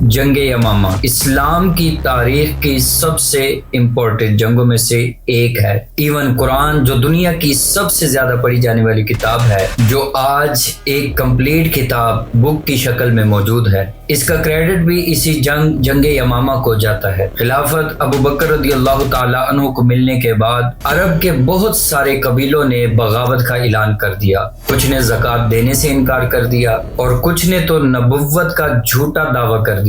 جنگ یمامہ اسلام کی تاریخ کی سب سے امپورٹنٹ جنگوں میں سے ایک ہے۔ ایون قرآن جو دنیا کی سب سے زیادہ پڑھی جانے والی کتاب ہے، جو آج ایک کمپلیٹ کتاب بک کی شکل میں موجود ہے، اس کا کریڈٹ بھی اسی جنگ یمامہ کو جاتا ہے۔ خلافت ابو بکر رضی اللہ تعالی عنہ کو ملنے کے بعد عرب کے بہت سارے قبیلوں نے بغاوت کا اعلان کر دیا۔ کچھ نے زکوٰۃ دینے سے انکار کر دیا اور کچھ نے تو نبوت کا جھوٹا دعویٰ کر دیا،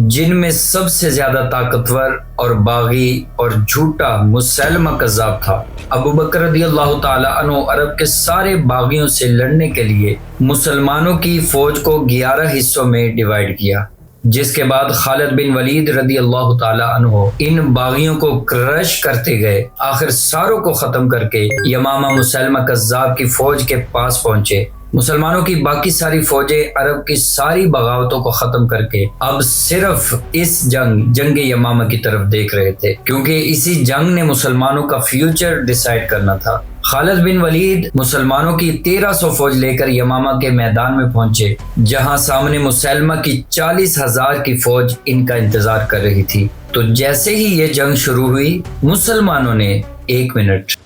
جن میں سب سے زیادہ طاقتور اور باغی اور جھوٹا مسیلمہ کذاب تھا۔ ابو بکر رضی اللہ تعالی عنہ عرب کے سارے باغیوں سے لڑنے کے لیے مسلمانوں کی فوج کو 11 حصوں میں ڈیوائیڈ کیا، جس کے بعد خالد بن ولید رضی اللہ تعالی عنہ ان باغیوں کو کرش کرتے گئے، آخر ساروں کو ختم کر کے یمامہ مسیلمہ کذاب کی فوج کے پاس پہنچے۔ مسلمانوں کی باقی ساری فوجیں عرب کی ساری بغاوتوں کو ختم کر کے اب صرف اس جنگ یمامہ کی طرف دیکھ رہے تھے، کیونکہ اسی جنگ نے مسلمانوں کا فیوچر ڈیسائیڈ کرنا تھا۔ خالد بن ولید مسلمانوں کی 1300 فوج لے کر یمامہ کے میدان میں پہنچے، جہاں سامنے مسیلمہ کی 40,000 کی فوج ان کا انتظار کر رہی تھی۔ تو جیسے ہی یہ جنگ شروع ہوئی، مسلمانوں نے ایک منٹ،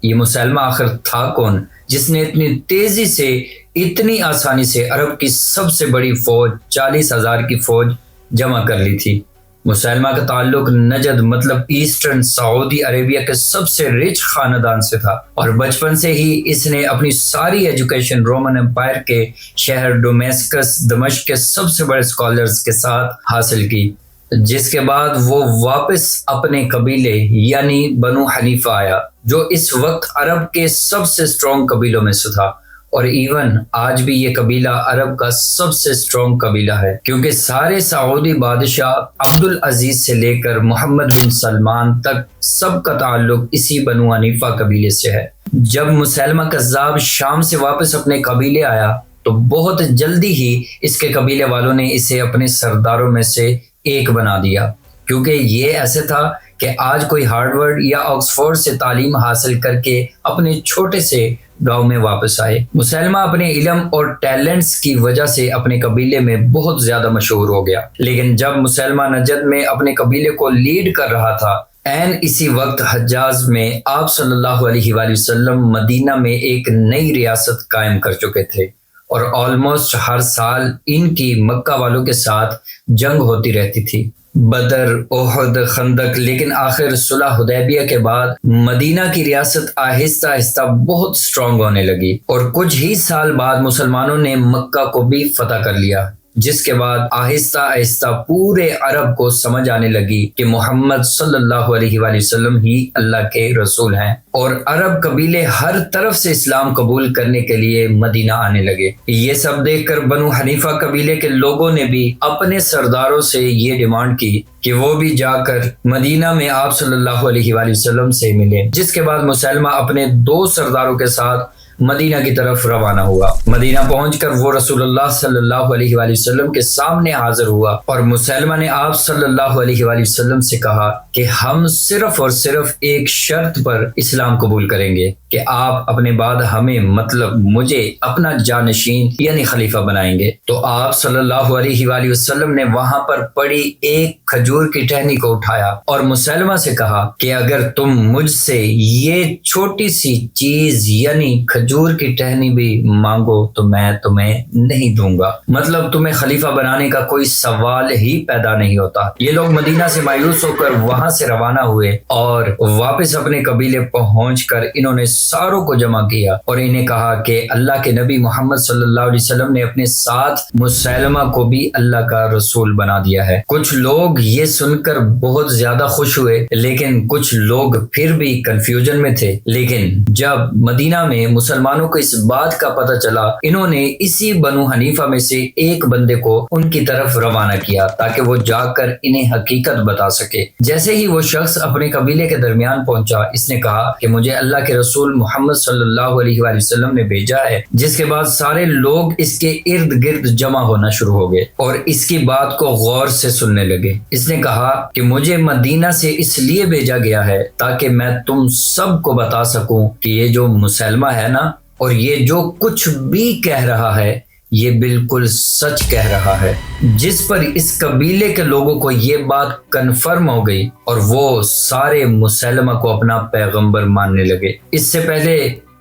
یہ مسیلمہ آخر تھا کون جس نے اتنی تیزی سے اتنی آسانی سے عرب کی سب سے بڑی فوج 40,000 کی فوج جمع کر لی تھی؟ مسیلمہ کا تعلق نجد مطلب ایسٹرن سعودی عربیہ کے سب سے رچ خاندان سے تھا، اور بچپن سے ہی اس نے اپنی ساری ایجوکیشن رومن امپائر کے شہر ڈومیسکس دمشق کے سب سے بڑے اسکالرز کے ساتھ حاصل کی، جس کے بعد وہ واپس اپنے قبیلے یعنی بنو حنیفہ آیا، جو اس وقت عرب کے سب سے اسٹرانگ قبیلوں میں سے تھا، اور ایون آج بھی یہ قبیلہ عرب کا سب سے اسٹرانگ قبیلہ ہے، کیونکہ سارے سعودی بادشاہ عبدالعزیز سے لے کر محمد بن سلمان تک سب کا تعلق اسی بنو حنیفہ قبیلے سے ہے۔ جب مسیلمہ کذاب شام سے واپس اپنے قبیلے آیا تو بہت جلدی ہی اس کے قبیلے والوں نے اسے اپنے سرداروں میں سے ایک بنا دیا، کیونکہ یہ ایسے تھا کہ آج کوئی ہارورڈ یا آکسفورڈ سے تعلیم حاصل کر کے اپنے چھوٹے سے گاؤں میں واپس آئے۔ مسیلمہ اپنے علم اور ٹیلنٹس کی وجہ سے اپنے قبیلے میں بہت زیادہ مشہور ہو گیا، لیکن جب مسیلمہ نجد میں اپنے قبیلے کو لیڈ کر رہا تھا، اسی وقت حجاز میں آپ صلی اللہ علیہ وآلہ وسلم مدینہ میں ایک نئی ریاست قائم کر چکے تھے، اور آلموسٹ ہر سال ان کی مکہ والوں کے ساتھ جنگ ہوتی رہتی تھی، بدر، احد، خندق، لیکن آخر صلح حدیبیہ کے بعد مدینہ کی ریاست آہستہ آہستہ بہت سٹرونگ ہونے لگی، اور کچھ ہی سال بعد مسلمانوں نے مکہ کو بھی فتح کر لیا، جس کے بعد آہستہ آہستہ پورے عرب کو سمجھ آنے لگی کہ محمد صلی اللہ علیہ وآلہ وسلم ہی اللہ کے رسول ہیں، اور عرب قبیلے ہر طرف سے اسلام قبول کرنے کے لیے مدینہ آنے لگے۔ یہ سب دیکھ کر بنو حنیفہ قبیلے کے لوگوں نے بھی اپنے سرداروں سے یہ ڈیمانڈ کی کہ وہ بھی جا کر مدینہ میں آپ صلی اللہ علیہ وآلہ وسلم سے ملیں، جس کے بعد مسیلمہ اپنے 2 سرداروں کے ساتھ مدینہ کی طرف روانہ ہوا۔ مدینہ پہنچ کر وہ رسول اللہ صلی اللہ علیہ وآلہ وسلم کے سامنے حاضر ہوا، اور مسیلمہ نے آپ صلی اللہ علیہ وآلہ وسلم سے کہا کہ ہم صرف اور صرف ایک شرط پر اسلام قبول کریں گے کہ آپ اپنے بعد ہمیں مطلب مجھے اپنا جانشین یعنی خلیفہ بنائیں گے۔ تو آپ صلی اللہ علیہ وآلہ وسلم نے وہاں پر پڑی ایک کھجور کی ٹہنی کو اٹھایا اور مسیلمہ سے کہا کہ اگر تم مجھ سے یہ چھوٹی سی چیز یعنی کھجور کی ٹہنی بھی مانگو تو میں تمہیں نہیں دوں گا، مطلب تمہیں خلیفہ بنانے کا کوئی سوال ہی پیدا نہیں ہوتا۔ یہ لوگ مدینہ سے مایوس ہو کر وہاں سے روانہ ہوئے، اور واپس اپنے قبیلے پہنچ کر انہوں نے ساروں کو جمع کیا اور انہیں کہا کہ اللہ کے نبی محمد صلی اللہ علیہ وسلم نے اپنے ساتھ مسیلمہ کو بھی اللہ کا رسول بنا دیا ہے۔ کچھ لوگ یہ سن کر بہت زیادہ خوش ہوئے، لیکن کچھ لوگ پھر بھی کنفیوژن میں تھے۔ لیکن جب مدینہ میں مسلمانوں کو اس بات کا پتہ چلا، انہوں نے اسی بنو حنیفہ میں سے ایک بندے کو ان کی طرف روانہ کیا تاکہ وہ جا کر انہیں حقیقت بتا سکے۔ جیسے ہی وہ شخص اپنے قبیلے کے درمیان پہنچا، اس نے کہا کہ مجھے اللہ کے رسول محمد صلی اللہ علیہ وآلہ وسلم نے بھیجا ہے، جس کے بعد سارے لوگ اس کے ارد گرد جمع ہونا شروع ہو گئے اور اس کی بات کو غور سے سننے لگے۔ اس نے کہا کہ مجھے مدینہ سے اس لیے بھیجا گیا ہے تاکہ میں تم سب کو بتا سکوں کہ یہ جو مسیلمہ ہے نا، اور یہ جو کچھ بھی کہہ رہا ہے، یہ بالکل سچ کہہ رہا ہے، جس پر اس قبیلے کے لوگوں کو یہ بات کنفرم ہو گئی اور وہ سارے مسلمہ کو اپنا پیغمبر ماننے لگے۔ اس سے پہلے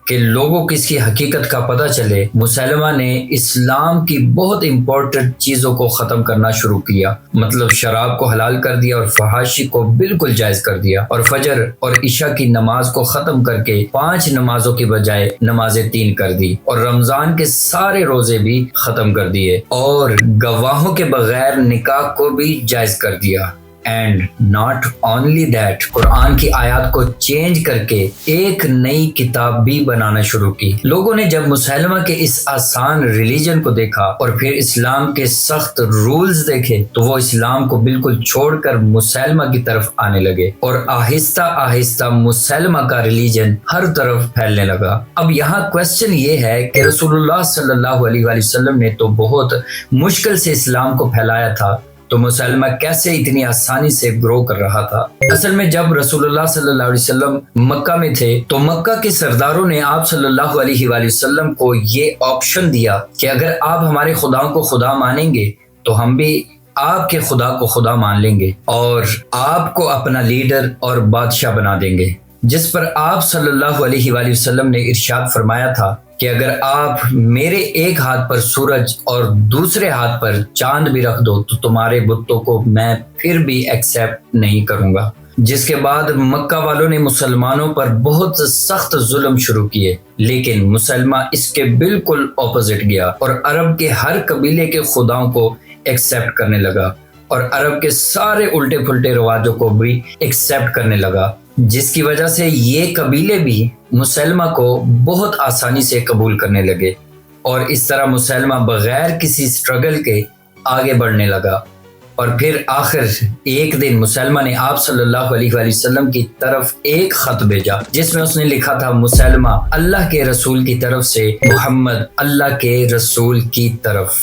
کہ لوگوں کو اس کی حقیقت کا پتہ چلے، مسلمہ نے اسلام کی بہت امپورٹنٹ چیزوں کو ختم کرنا شروع کیا، مطلب شراب کو حلال کر دیا اور فحاشی کو بالکل جائز کر دیا، اور فجر اور عشاء کی نماز کو ختم کر کے 5 نمازوں کی بجائے نمازیں 3 کر دی، اور رمضان کے سارے روزے بھی ختم کر دیے، اور گواہوں کے بغیر نکاح کو بھی جائز کر دیا۔ اینڈ ناٹ اونلی دیٹ، قرآن کی آیات کو چینج کر کے ایک نئی کتاب بھی بنانا شروع کی۔ لوگوں نے جب مسلمہ کے اس آسان ریلیجن کو دیکھا اور پھر اسلام کے سخت رولز دیکھے تو وہ اسلام کو بالکل چھوڑ کر مسلمہ کی طرف آنے لگے، اور آہستہ آہستہ مسلمہ کا ریلیجن ہر طرف پھیلنے لگا۔ اب یہاں کوسچن یہ ہے کہ رسول اللہ صلی اللہ علیہ وآلہ وسلم نے تو بہت مشکل سے اسلام کو پھیلایا تھا، تو مسلمہ کیسے اتنی آسانی سے گرو کر رہا تھا؟ اصل میں جب رسول اللہ صلی اللہ علیہ وسلم مکہ میں تھے تو مکہ کے سرداروں نے آپ صلی اللہ علیہ وآلہ وسلم کو یہ آپشن دیا کہ اگر آپ ہمارے خداؤں کو خدا مانیں گے تو ہم بھی آپ کے خدا کو خدا مان لیں گے اور آپ کو اپنا لیڈر اور بادشاہ بنا دیں گے، جس پر آپ صلی اللہ علیہ وآلہ وسلم نے ارشاد فرمایا تھا کہ اگر آپ میرے ایک ہاتھ پر سورج اور دوسرے ہاتھ پر چاند بھی رکھ دو تو تمہارے بتوں کو میں پھر بھی ایکسیپٹ نہیں کروں گا۔ جس کے بعد مکہ والوں نے مسلمانوں پر بہت سخت ظلم شروع کیے، لیکن مسلمہ اس کے بالکل اپوزٹ گیا اور عرب کے ہر قبیلے کے خداؤں کو ایکسیپٹ کرنے لگا اور عرب کے سارے الٹے پھلٹے رواجوں کو بھی ایکسیپٹ کرنے لگا، جس کی وجہ سے یہ قبیلے بھی مسلمہ کو بہت آسانی سے قبول کرنے لگے، اور اس طرح مسلمہ بغیر کسی سٹرگل کے آگے بڑھنے لگا۔ اور پھر آخر ایک دن مسلمہ نے آپ صلی اللہ علیہ وآلہ وسلم کی طرف ایک خط بھیجا جس میں اس نے لکھا تھا، مسلمہ اللہ کے رسول کی طرف سے، محمد اللہ کے رسول کی طرف۔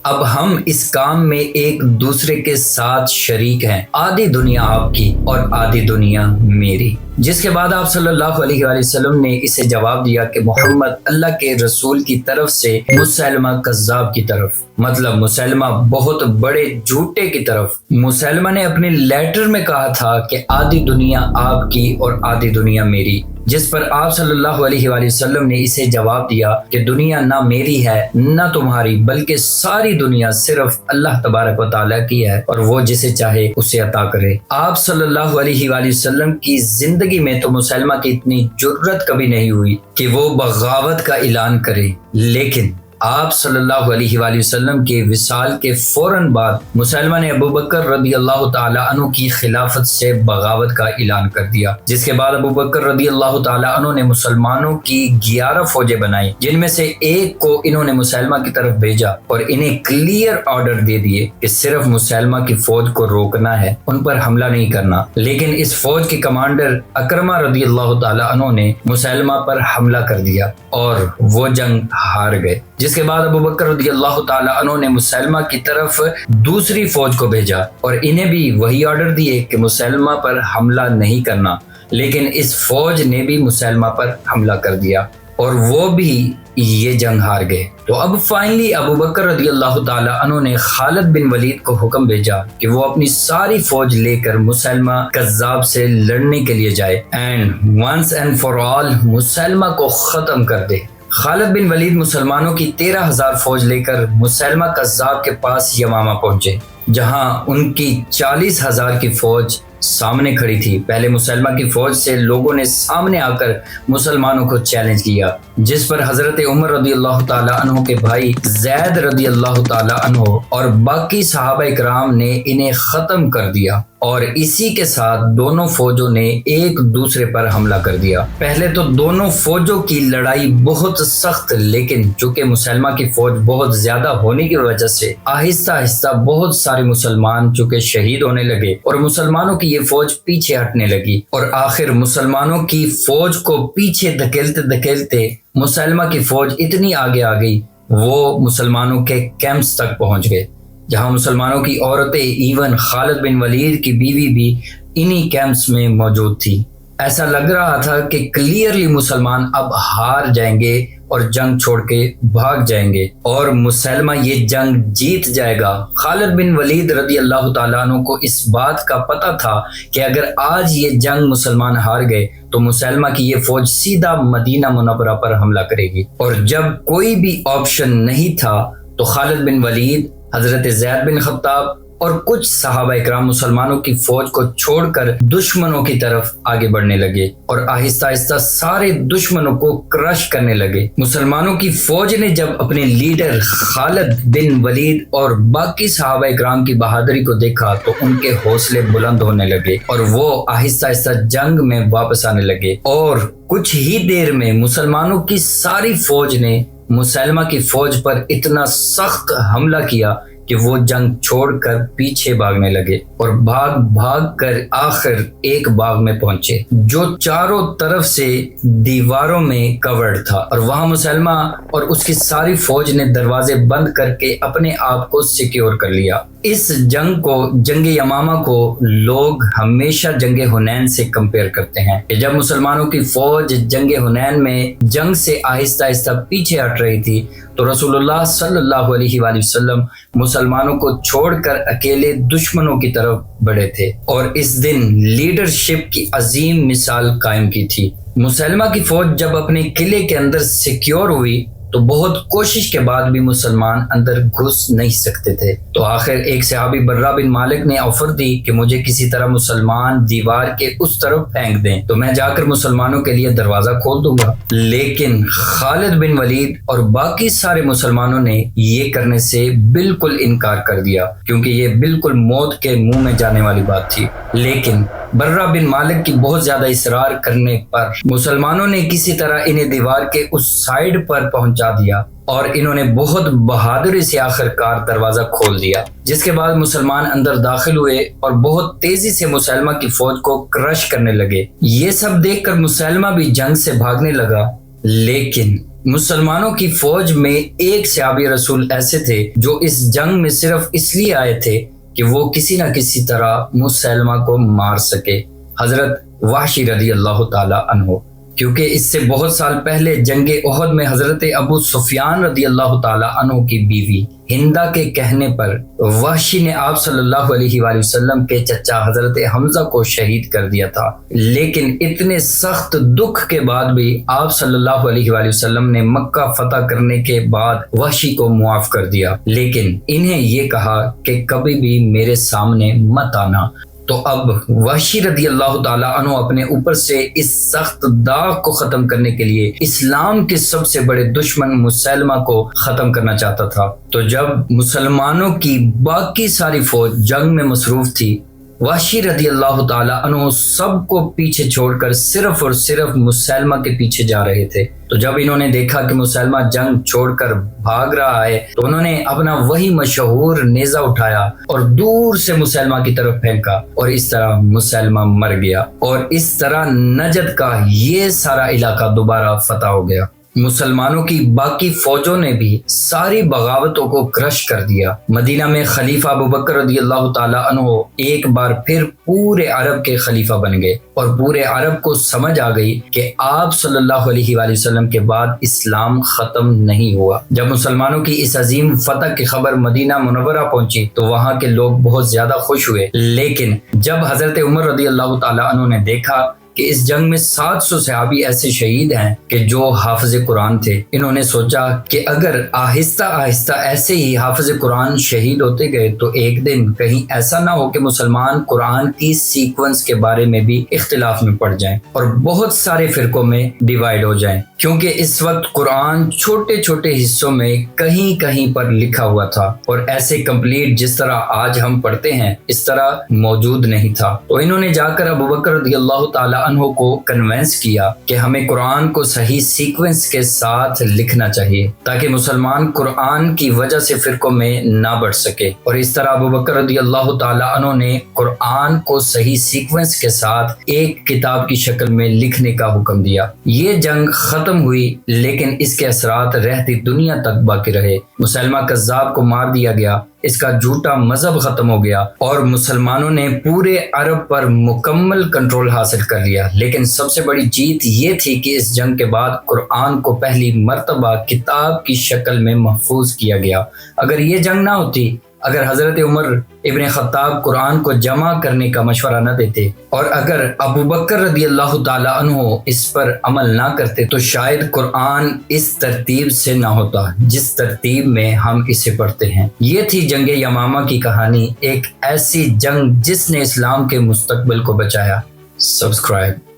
اب ہم اس کام میں ایک دوسرے کے ساتھ شریک ہیں، آدھی دنیا آپ کی اور آدھی دنیا میری۔ جس کے بعد آپ صلی اللہ علیہ وآلہ وسلم نے اسے جواب دیا کہ محمد اللہ کے رسول کی طرف سے، مسلمہ کذاب کی طرف، مطلب مسلمہ بہت بڑے جھوٹے کی طرف۔ مسلمہ نے اپنے لیٹر میں کہا تھا کہ آدھی دنیا آپ کی اور آدھی دنیا میری، جس پر آپ صلی اللہ علیہ وآلہ وسلم نے اسے جواب دیا کہ دنیا نہ میری ہے نہ تمہاری، بلکہ ساری دنیا صرف اللہ تبارک و تعالیٰ کی ہے، اور وہ جسے چاہے اسے عطا کرے۔ آپ صلی اللہ علیہ وآلہ وسلم کی زندگی میں تو مسلمہ کی اتنی جرأت کبھی نہیں ہوئی کہ وہ بغاوت کا اعلان کرے، لیکن آپ صلی اللہ علیہ وآلہ وسلم کے وصال کے فوراً بعد مسلمہ نے ابو بکر رضی اللہ تعالیٰ عنہ کی خلافت سے بغاوت کا اعلان کر دیا، جس کے بعد ابو بکر رضی اللہ تعالیٰ عنہ نے مسلمانوں کی 11 فوجیں بنائی، جن میں سے ایک کو انہوں نے مسلمہ کی طرف بھیجا اور انہیں کلیئر آرڈر دے دیے کہ صرف مسلمہ کی فوج کو روکنا ہے، ان پر حملہ نہیں کرنا۔ لیکن اس فوج کے کمانڈر اکرمہ رضی اللہ تعالیٰ عنہ نے مسلمہ پر حملہ کر دیا اور وہ جنگ ہار گئے، جس کے بعد ابو بکر رضی اللہ تعالیٰ عنہ نے مسلمہ کی طرف دوسری فوج کو بھیجا اور انہیں بھی وہی آرڈر دیے کہ مسلمہ پر حملہ نہیں کرنا، لیکن اس فوج نے بھی مسلمہ پر حملہ کر دیا اور وہ بھی یہ جنگ ہار گئے۔ تو اب فائنلی ابو بکر رضی اللہ تعالیٰ عنہ نے خالد بن ولید کو حکم بھیجا کہ وہ اپنی ساری فوج لے کر مسلمہ کذاب سے لڑنے کے لیے جائے and once and for all مسلمہ کو ختم کر دے۔ خالد بن ولید مسلمانوں کی 13,000 فوج لے کر مسلمہ کذاب کے پاس یمامہ پہنچے، جہاں ان کی 40,000 کی فوج سامنے کھڑی تھی۔ پہلے مسلمہ کی فوج سے لوگوں نے سامنے آ کر مسلمانوں کو چیلنج کیا، جس پر حضرت عمر رضی اللہ تعالیٰ عنہ کے بھائی زید رضی اللہ تعالیٰ عنہ اور باقی صحابہ کرام نے انہیں ختم کر دیا، اور اسی کے ساتھ دونوں فوجوں نے ایک دوسرے پر حملہ کر دیا۔ پہلے تو دونوں فوجوں کی لڑائی بہت سخت، لیکن چونکہ مسلمہ کی فوج بہت زیادہ ہونے کی وجہ سے آہستہ آہستہ بہت سارے مسلمان چونکہ شہید ہونے لگے اور مسلمانوں کی یہ فوج پیچھے ہٹنے لگی، اور آخر مسلمانوں کی فوج کو پیچھے دھکیلتے دھکیلتے مسلمہ کی فوج اتنی آگے آ گئی وہ مسلمانوں کے کیمپس تک پہنچ گئے، جہاں مسلمانوں کی عورتیں، ایون خالد بن ولید کی بیوی بھی انہی کیمپس میں موجود تھی۔ ایسا لگ رہا تھا کہ کلیئرلی مسلمان اب ہار جائیں گے اور جنگ چھوڑ کے بھاگ جائیں گے اور مسلمہ یہ جنگ جیت جائے گا۔ خالد بن ولید رضی اللہ تعالیٰ عنہ کو اس بات کا پتہ تھا کہ اگر آج یہ جنگ مسلمان ہار گئے تو مسلمہ کی یہ فوج سیدھا مدینہ منورہ پر حملہ کرے گی، اور جب کوئی بھی آپشن نہیں تھا تو خالد بن ولید، حضرت زید بن خطاب اور کچھ صحابہ اکرام مسلمانوں کی فوج کو چھوڑ کر دشمنوں کی طرف آگے بڑھنے لگے اور آہستہ آہستہ سارے دشمنوں کو کرش کرنے لگے۔ مسلمانوں کی فوج نے جب اپنے لیڈر خالد بن ولید اور باقی صحابہ اکرام کی بہادری کو دیکھا تو ان کے حوصلے بلند ہونے لگے اور وہ آہستہ آہستہ جنگ میں واپس آنے لگے، اور کچھ ہی دیر میں مسلمانوں کی ساری فوج نے مسلمہ کی فوج پر اتنا سخت حملہ کیا کہ وہ جنگ چھوڑ کر پیچھے بھاگنے لگے اور بھاگ بھاگ کر آخر ایک باغ میں پہنچے جو چاروں طرف سے دیواروں میں کورڈ تھا، اور وہاں مسلمہ اور اس کی ساری فوج نے دروازے بند کر کے اپنے آپ کو سیکیور کر لیا۔ اس جنگ کو، جنگ یمامہ کو لوگ ہمیشہ جنگ حنین سے کمپیئر کرتے ہیں کہ جب مسلمانوں کی فوج جنگ حنین میں جنگ سے آہستہ آہستہ پیچھے ہٹ رہی تھی تو رسول اللہ صلی اللہ علیہ وآلہ وسلم مسلمانوں کو چھوڑ کر اکیلے دشمنوں کی طرف بڑھے تھے اور اس دن لیڈرشپ کی عظیم مثال قائم کی تھی۔ مسلمہ کی فوج جب اپنے قلعے کے اندر سیکیور ہوئی تو بہت کوشش کے بعد بھی مسلمان اندر گھس نہیں سکتے تھے، تو آخر ایک صحابی برہ بن مالک نے آفر دی کہ مجھے کسی طرح مسلمان دیوار کے اس طرف پھینک دیں تو میں جا کر مسلمانوں کے لیے دروازہ کھول دوں گا، لیکن خالد بن ولید اور باقی سارے مسلمانوں نے یہ کرنے سے بالکل انکار کر دیا کیونکہ یہ بالکل موت کے منہ میں جانے والی بات تھی۔ لیکن برہ بن مالک کی بہت زیادہ اصرار کرنے پر مسلمانوں نے کسی طرح انہیں دیوار کے اس سائیڈ پر پہنچا دیا اور انہوں نے بہت بہادری سے آخر کار دروازہ کھول دیا، جس کے بعد مسلمان اندر داخل ہوئے اور بہت تیزی سے مسلمہ کی فوج کو کرش کرنے لگے۔ یہ سب دیکھ کر مسلمہ بھی جنگ سے بھاگنے لگا، لیکن مسلمانوں کی فوج میں ایک صحابی رسول ایسے تھے جو اس جنگ میں صرف اس لیے آئے تھے کہ وہ کسی نہ کسی طرح مسلمہ کو مار سکے، حضرت وحشی رضی اللہ تعالی عنہ، کیونکہ اس سے بہت سال پہلے جنگ احد میں حضرت ابو سفیان رضی اللہ تعالی عنہ کی بیوی ہندا کے کہنے پر وحشی نے آپ صلی اللہ علیہ وآلہ وسلم کے چچا حضرت حمزہ کو شہید کر دیا تھا، لیکن اتنے سخت دکھ کے بعد بھی آپ صلی اللہ علیہ وآلہ وسلم نے مکہ فتح کرنے کے بعد وحشی کو معاف کر دیا، لیکن انہیں یہ کہا کہ کبھی بھی میرے سامنے مت آنا۔ تو اب وحشی رضی اللہ تعالیٰ عنہ اپنے اوپر سے اس سخت داغ کو ختم کرنے کے لیے اسلام کے سب سے بڑے دشمن مسلمہ کو ختم کرنا چاہتا تھا۔ تو جب مسلمانوں کی باقی ساری فوج جنگ میں مصروف تھی، وحشی رضی اللہ تعالیٰ عنہ سب کو پیچھے چھوڑ کر صرف اور صرف مسلمہ کے پیچھے جا رہے تھے۔ تو جب انہوں نے دیکھا کہ مسلمہ جنگ چھوڑ کر بھاگ رہا ہے تو انہوں نے اپنا وہی مشہور نیزہ اٹھایا اور دور سے مسلمہ کی طرف پھینکا، اور اس طرح مسلمہ مر گیا، اور اس طرح نجد کا یہ سارا علاقہ دوبارہ فتح ہو گیا۔ مسلمانوں کی باقی فوجوں نے بھی ساری بغاوتوں کو کرش کر دیا۔ مدینہ میں خلیفہ ابوبکر رضی اللہ تعالی عنہ ایک بار پھر پورے عرب کے خلیفہ بن گئے، اور پورے عرب کو سمجھ آ گئی کہ آپ صلی اللہ علیہ وآلہ وسلم کے بعد اسلام ختم نہیں ہوا۔ جب مسلمانوں کی اس عظیم فتح کی خبر مدینہ منورہ پہنچی تو وہاں کے لوگ بہت زیادہ خوش ہوئے، لیکن جب حضرت عمر رضی اللہ تعالی عنہ نے دیکھا کہ اس جنگ میں 700 صحابی ایسے شہید ہیں کہ جو حافظ قرآن تھے، انہوں نے سوچا کہ اگر آہستہ آہستہ ایسے ہی حافظ قرآن شہید ہوتے گئے تو ایک دن کہیں ایسا نہ ہو کہ مسلمان قرآن کی سیکوینس کے بارے میں بھی اختلاف میں پڑ جائیں اور بہت سارے فرقوں میں ڈیوائیڈ ہو جائیں، کیونکہ اس وقت قرآن چھوٹے چھوٹے حصوں میں کہیں کہیں پر لکھا ہوا تھا اور ایسے کمپلیٹ جس طرح آج ہم پڑھتے ہیں اس طرح موجود نہیں تھا۔ تو انہوں نے جا کر ابوبکر رضی اللہ تعالی عنہ کو کنونس کیا کہ ہمیں قرآن کو صحیح سیکوینس کے ساتھ لکھنا چاہیے تاکہ مسلمان قرآن کی وجہ سے فرقوں میں نہ بڑھ سکے، اور اس طرح ابوبکر رضی اللہ تعالی عنہ نے قرآن کو صحیح سیکوینس کے ساتھ ایک کتاب کی شکل میں لکھنے کا حکم دیا۔ یہ جنگ ختم ختم ہوئی لیکن اس کے اثرات رہتی دنیا تک باقی رہے۔ مسیلمہ کذاب کو مار دیا گیا، اس کا جھوٹا مذہب ختم ہو گیا اور مسلمانوں نے پورے عرب پر مکمل کنٹرول حاصل کر لیا۔ لیکن سب سے بڑی جیت یہ تھی کہ اس جنگ کے بعد قرآن کو پہلی مرتبہ کتاب کی شکل میں محفوظ کیا گیا۔ اگر یہ جنگ نہ ہوتی، اگر حضرت عمر ابن خطاب قرآن کو جمع کرنے کا مشورہ نہ دیتے اور اگر ابو بکر رضی اللہ تعالی عنہ اس پر عمل نہ کرتے تو شاید قرآن اس ترتیب سے نہ ہوتا جس ترتیب میں ہم اسے پڑھتے ہیں۔ یہ تھی جنگ یمامہ کی کہانی، ایک ایسی جنگ جس نے اسلام کے مستقبل کو بچایا۔ سبسکرائب